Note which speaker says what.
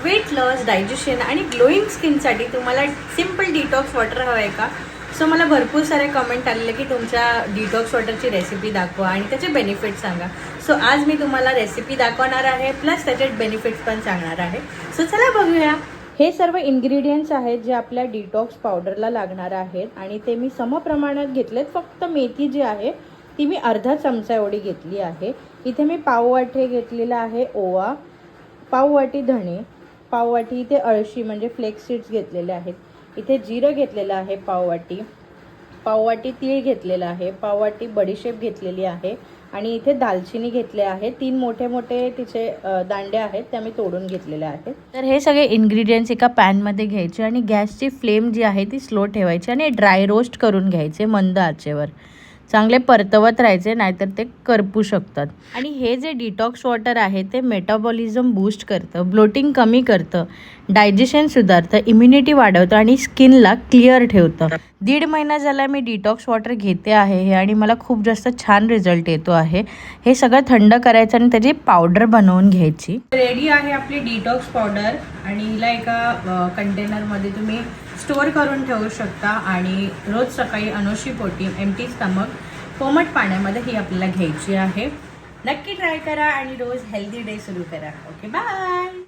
Speaker 1: Weight loss, digestion आणि glowing स्किनसाठी तुम्हाला सिम्पल डिटॉक्स वॉटर हवं आहे का? सो मला भरपूर सारे कमेंट आलेले की तुमच्या डिटॉक्स वॉटरची रेसिपी दाखवा आणि त्याचे बेनिफिट सांगा. सो आज मी तुम्हाला रेसिपी दाखवणार आहे प्लस त्याचे बेनिफिट्स पण सांगणार आहे. सो चला बघूया. हे सर्व इन्ग्रेडियंट्स आहेत जे आपल्या डिटॉक्स पावडरला लागणार आहेत आणि ते मी समप्रमाणात घेतलेत. फक्त मेथी जी आहे ती मी अर्धा चमचा एवढी घेतली आहे. इथे मी पाववाटी घेतलेला आहे ओवा, पाववाटी धणे, पाववाटी इथे अळशी म्हणजे फ्लेक्स सीड्स घेतलेले आहेत. इथे जिरं घेतलेलं आहे पाववाटी, पाववाटी तीळ घेतलेला आहे, पाववाटी बडीशेप घेतलेली आहे आणि इथे दालचिनी घेतले आहे. 3 मोठे मोठे तिचे दांडे आहेत त्या मी तोडून घेतलेल्या आहेत. तर हे सगळे इन्ग्रेडियंट्स एका पॅनमध्ये घ्यायचे आणि गॅसची फ्लेम जी आहे ती स्लो ठेवायची आणि ड्राय रोस्ट करून घ्यायचे मंद आचेवर. चांगले परतवत राहायचे नाहीतर ते करपू शकतात. आणि हे जे डिटॉक्स वॉटर आहे ते मेटाबॉलिझम बूस्ट करतं, ब्लोटिंग कमी करतं, डायजेशन सुधारतं, इम्युनिटी वाढवतं आणि स्किनला क्लिअर ठेवतं. 1.5 महिना झाला मी डिटॉक्स वॉटर घेते आहे हे आणि मला खूप जास्त छान रिझल्ट येतो आहे. हे सगळं थंड करायचं आणि त्याची पावडर बनवून घ्यायची. रेडी आहे आपली डिटॉक्स पावडर आणि हिला एका कंटेनरमध्ये तुम्ही स्टोअर करून ठेवू शकता आणि रोज सकाळी अनुषीपोटी एम्प्टी स्टमक कोमट पाण्यामध्ये ही आपल्याला घ्यायची आहे. नक्की ट्राय करा आणि रोज हेल्दी डे सुरू करा. Okay, bye.